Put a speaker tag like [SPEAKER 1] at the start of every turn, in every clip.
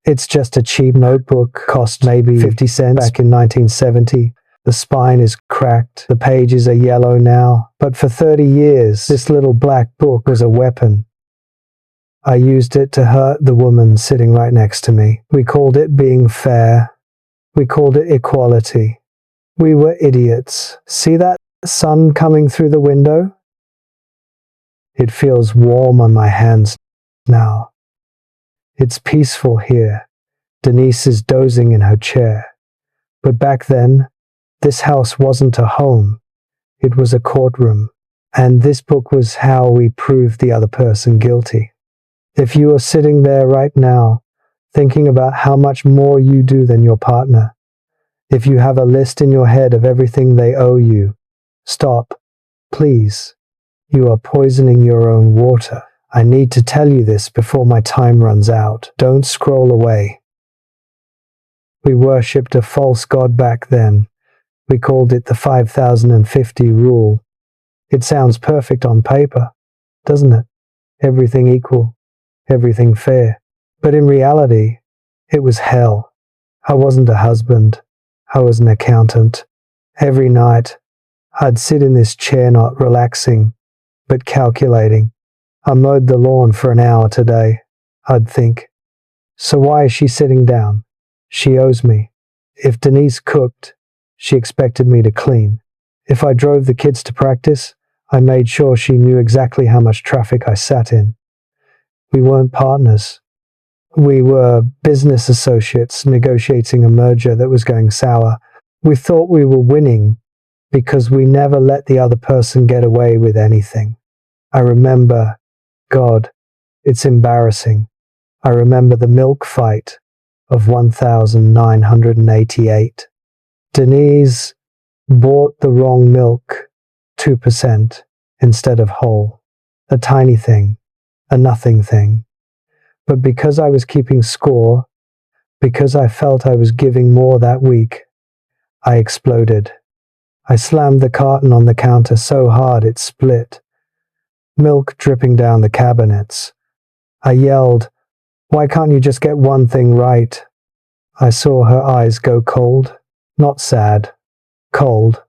[SPEAKER 1] It's just a cheap notebook, cost maybe 50 cents back in 1970. The spine is cracked, the pages are yellow now, but for 30 years, this little black book was a weapon. I used it to hurt the woman sitting right next to me. We called it being fair. We called it equality. We were idiots. See that sun coming through the window? It feels warm on my hands now. It's peaceful here. Denise is dozing in her chair. But back then, this house wasn't a home. It was a courtroom. And this book was how we proved the other person guilty. If you are sitting there right now, thinking about how much more you do than your partner, if you have a list in your head of everything they owe you, stop, please. You are poisoning your own water. I need to tell you this before my time runs out. Don't scroll away. We worshipped a false god back then. We called it the 5050 rule. It sounds perfect on paper, doesn't it? Everything equal, everything fair. But in reality, it was hell. I wasn't a husband. I was an accountant. Every night, I'd sit in this chair not relaxing, but calculating. I mowed the lawn for an hour today, I'd think. So why is she sitting down? She owes me. If Denise cooked, she expected me to clean. If I drove the kids to practice, I made sure she knew exactly how much traffic I sat in. We weren't partners. We were business associates negotiating a merger that was going sour. We thought we were winning because we never let the other person get away with anything. I remember, God, it's embarrassing. I remember the milk fight of 1988. Denise bought the wrong milk, 2%, instead of whole. A tiny thing, a nothing thing. But because I was keeping score, because I felt I was giving more that week, I exploded. I slammed the carton on the counter so hard it split. Milk dripping down the cabinets. I yelled, "Why can't you just get one thing right?" I saw her eyes go cold. Not sad. Cold.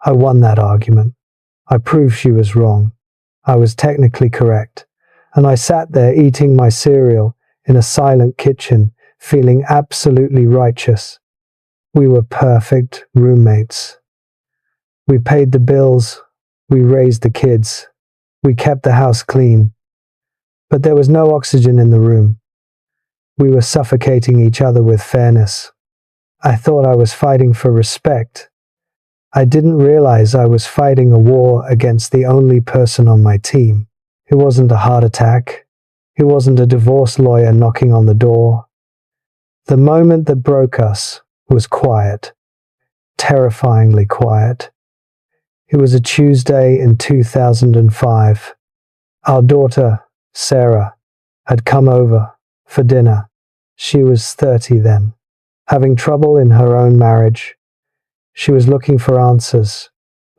[SPEAKER 1] I won that argument. I proved she was wrong. I was technically correct. And I sat there eating my cereal in a silent kitchen, feeling absolutely righteous. We were perfect roommates. We paid the bills. We raised the kids. We kept the house clean. But there was no oxygen in the room. We were suffocating each other with fairness. I thought I was fighting for respect. I didn't realize I was fighting a war against the only person on my team. It wasn't a heart attack. It wasn't a divorce lawyer knocking on the door. The moment that broke us was quiet. Terrifyingly quiet. It was a Tuesday in 2005. Our daughter, Sarah, had come over for dinner. She was 30 then, having trouble in her own marriage. She was looking for answers,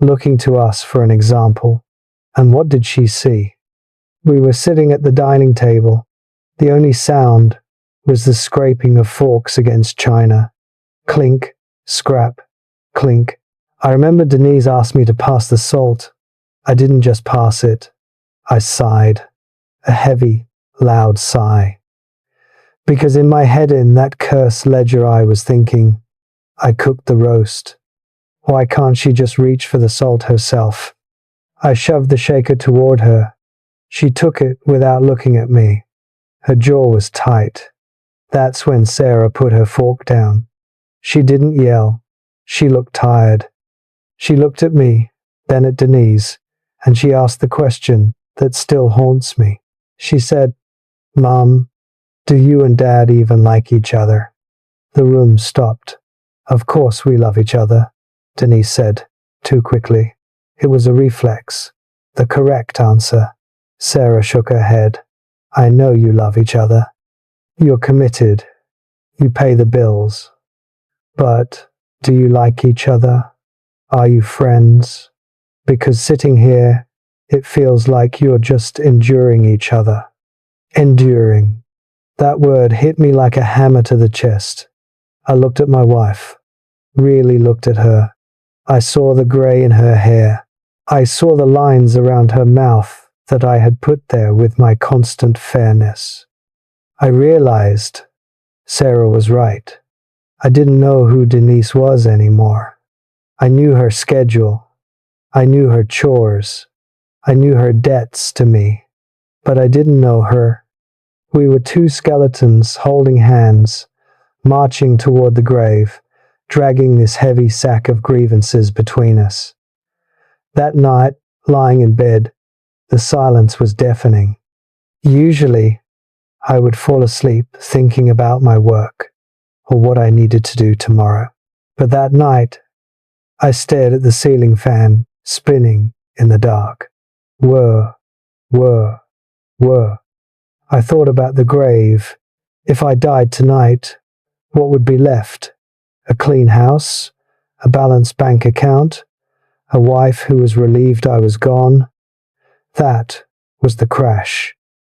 [SPEAKER 1] looking to us for an example. And what did she see? We were sitting at the dining table. The only sound was the scraping of forks against china. Clink, scrap, clink. I remember Denise asked me to pass the salt. I didn't just pass it. I sighed. A heavy, loud sigh. Because in my head in that cursed ledger I was thinking, I cooked the roast. Why can't she just reach for the salt herself? I shoved the shaker toward her. She took it without looking at me. Her jaw was tight. That's when Sarah put her fork down. She didn't yell. She looked tired. She looked at me, then at Denise, and she asked the question that still haunts me. She said, "Mom, do you and Dad even like each other?" The room stopped. "Of course we love each other," Denise said, too quickly. It was a reflex, the correct answer. Sarah shook her head. "I know you love each other. You're committed. You pay the bills. But do you like each other? Are you friends? Because sitting here, it feels like you're just enduring each other." Enduring. That word hit me like a hammer to the chest. I looked at my wife, really looked at her. I saw the grey in her hair. I saw the lines around her mouth that I had put there with my constant fairness. I realized Sarah was right. I didn't know who Denise was anymore. I knew her schedule. I knew her chores. I knew her debts to me. But I didn't know her. We were two skeletons holding hands, marching toward the grave, dragging this heavy sack of grievances between us. That night, lying in bed, the silence was deafening. Usually, I would fall asleep thinking about my work or what I needed to do tomorrow. But that night, I stared at the ceiling fan spinning in the dark. Whir, whir, whir. I thought about the grave. If I died tonight, what would be left? A clean house? A balanced bank account? A wife who was relieved I was gone? That was the crash.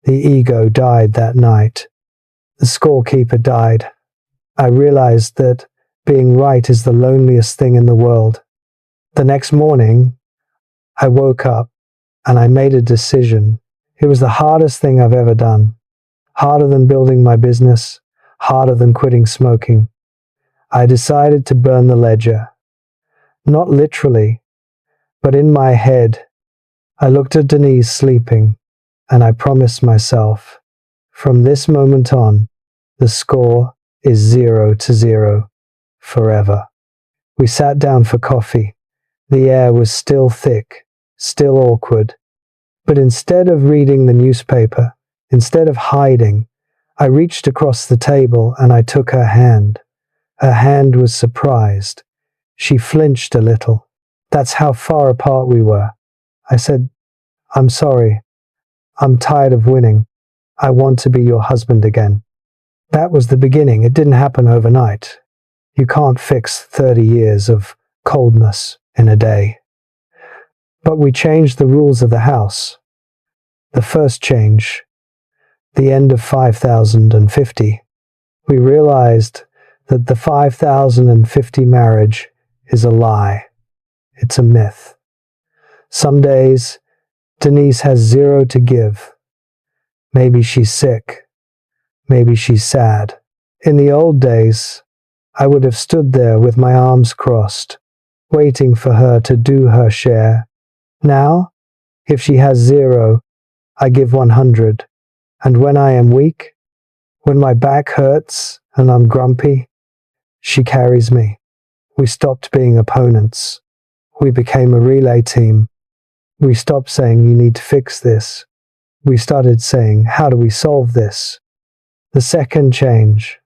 [SPEAKER 1] The ego died that night. The scorekeeper died. I realized that being right is the loneliest thing in the world. The next morning, I woke up and I made a decision. It was the hardest thing I've ever done. Harder than building my business, harder than quitting smoking. I decided to burn the ledger. Not literally, but in my head. I looked at Denise sleeping, and I promised myself, from this moment on, the score is 0-0, forever. We sat down for coffee. The air was still thick, still awkward. But instead of reading the newspaper, instead of hiding, I reached across the table and I took her hand. Her hand was surprised. She flinched a little. That's how far apart we were. I said, I'm sorry. I'm tired of winning. I want to be your husband again. That was the beginning. It didn't happen overnight. You can't fix 30 years of coldness in a day. But we changed the rules of the house. The first change, the end of 5050, we realized that the 5050 marriage is a lie. It's a myth. Some days, Denise has 0 to give. Maybe she's sick. Maybe she's sad. In the old days, I would have stood there with my arms crossed, waiting for her to do her share. Now, if she has 0, I give 100. And when I am weak, when my back hurts and I'm grumpy, she carries me. We stopped being opponents. We became a relay team. We stopped saying you need to fix this. We started saying, how do we solve this? The second change,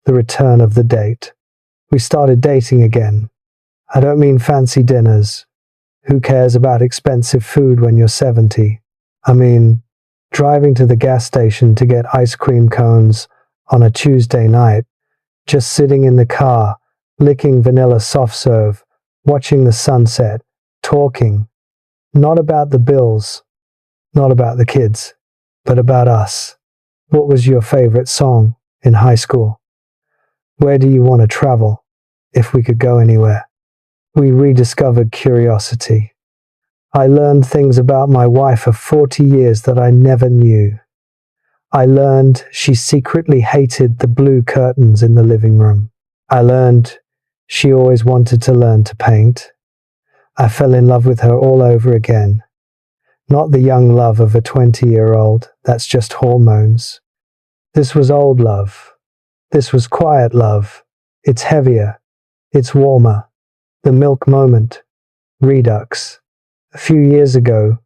[SPEAKER 1] the return of the date. We started dating again. I don't mean fancy dinners. Who cares about expensive food when you're 70? I mean, driving to the gas station to get ice cream cones on a Tuesday night, just sitting in the car, licking vanilla soft serve, watching the sunset, talking. Not about the bills, not about the kids, but about us. What was your favorite song in high school? Where do you want to travel, if we could go anywhere? We rediscovered curiosity. I learned things about my wife of 40 years that I never knew. I learned she secretly hated the blue curtains in the living room. I learned she always wanted to learn to paint. I fell in love with her all over again. Not the young love of a 20-year-old, that's just hormones. This was old love. This was quiet love. It's heavier. It's warmer. The milk moment. Redux. A few years ago,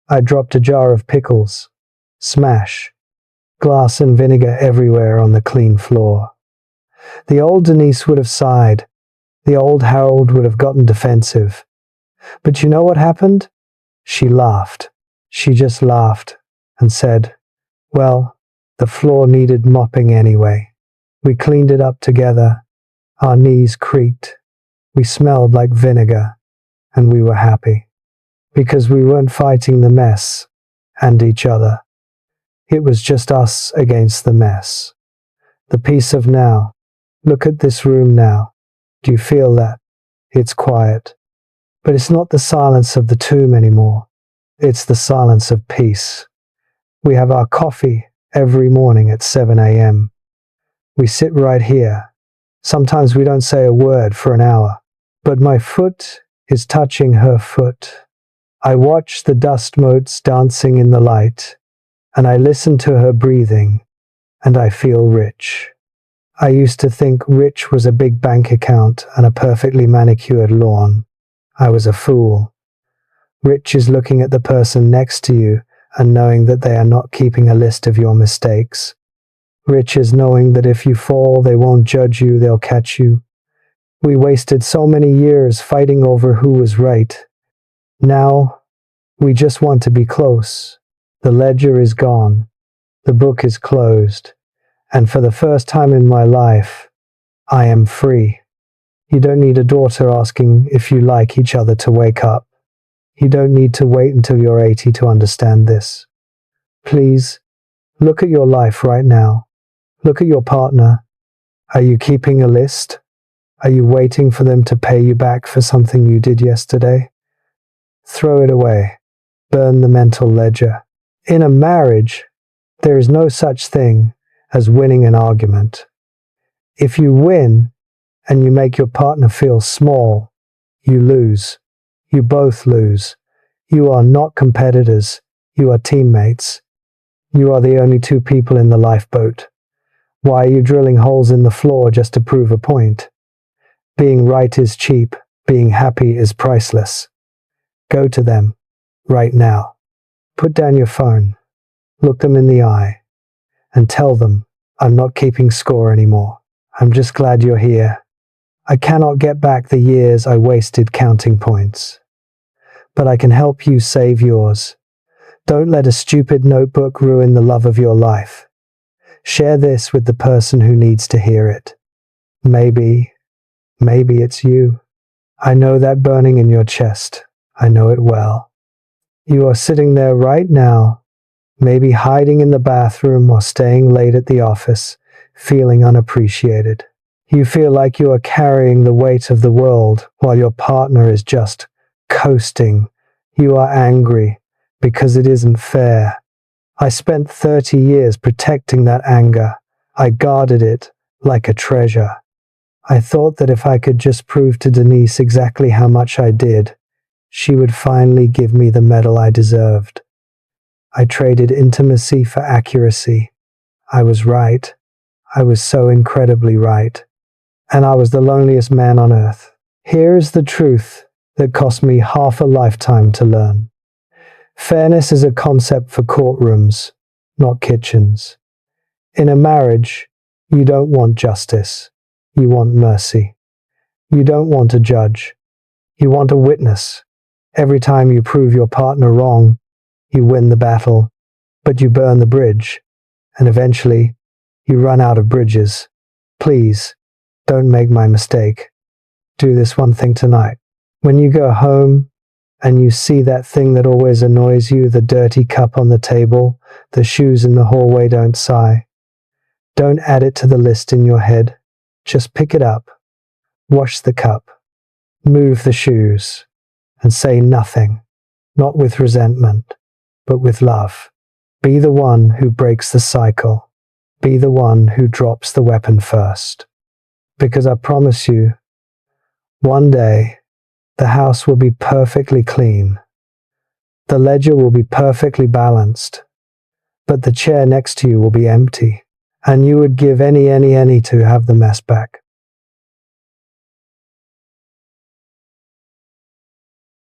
[SPEAKER 1] I dropped a jar of pickles. Smash. Glass and vinegar everywhere on the clean floor. The old Denise would have sighed. The old Harold would have gotten defensive. But you know what happened? She laughed. She just laughed and said, well, the floor needed mopping anyway. We cleaned it up together. Our knees creaked. We smelled like vinegar, and we were happy. Because we weren't fighting the mess and each other. It was just us against the mess. The peace of now. Look at this room now. Do you feel that? It's quiet. But it's not the silence of the tomb anymore. It's the silence of peace. We have our coffee every morning at 7 a.m. We sit right here. Sometimes we don't say a word for an hour. But my foot is touching her foot. I watch the dust motes dancing in the light, and I listen to her breathing, and I feel rich. I used to think rich was a big bank account and a perfectly manicured lawn. I was a fool. Rich is looking at the person next to you and knowing that they are not keeping a list of your mistakes. Rich is knowing that if you fall, they won't judge you, they'll catch you. We wasted so many years fighting over who was right. Now, we just want to be close. The ledger is gone. The book is closed. And for the first time in my life, I am free. You don't need a daughter asking if you like each other to wake up. You don't need to wait until you're 80 to understand this. Please, look at your life right now. Look at your partner. Are you keeping a list? Are you waiting for them to pay you back for something you did yesterday? Throw it away. Burn the mental ledger. In a marriage, there is no such thing as winning an argument. If you win and you make your partner feel small, you lose. You both lose. You are not competitors. You are teammates. You are the only two people in the lifeboat. Why are you drilling holes in the floor just to prove a point? Being right is cheap. Being happy is priceless. Go to them right now. Put down your phone. Look them in the eye and tell them, I'm not keeping score anymore. I'm just glad you're here. I cannot get back the years I wasted counting points, but I can help you save yours. Don't let a stupid notebook ruin the love of your life. Share this with the person who needs to hear it. Maybe it's you. I know that burning in your chest. I know it well. You are sitting there right now, maybe hiding in the bathroom or staying late at the office, feeling unappreciated. You feel like you are carrying the weight of the world while your partner is just coasting. You are angry because it isn't fair. I spent 30 years protecting that anger. I guarded it like a treasure. I thought that if I could just prove to Denise exactly how much I did, she would finally give me the medal I deserved. I traded intimacy for accuracy. I was right. I was so incredibly right. And I was the loneliest man on earth. Here is the truth that cost me half a lifetime to learn. Fairness is a concept for courtrooms, not kitchens. In a marriage, you don't want justice. You want mercy. You don't want a judge. You want a witness. Every time you prove your partner wrong, you win the battle, but you burn the bridge, and eventually, you run out of bridges. Please, don't make my mistake. Do this one thing tonight. When you go home and you see that thing that always annoys you, the dirty cup on the table, the shoes in the hallway, don't sigh. Don't add it to the list in your head. Just pick it up, wash the cup, move the shoes, and say nothing, not with resentment, but with love. Be the one who breaks the cycle. Be the one who drops the weapon first. Because I promise you, one day, the house will be perfectly clean. The ledger will be perfectly balanced, but the chair next to you will be empty, and you would give any to have the mess back.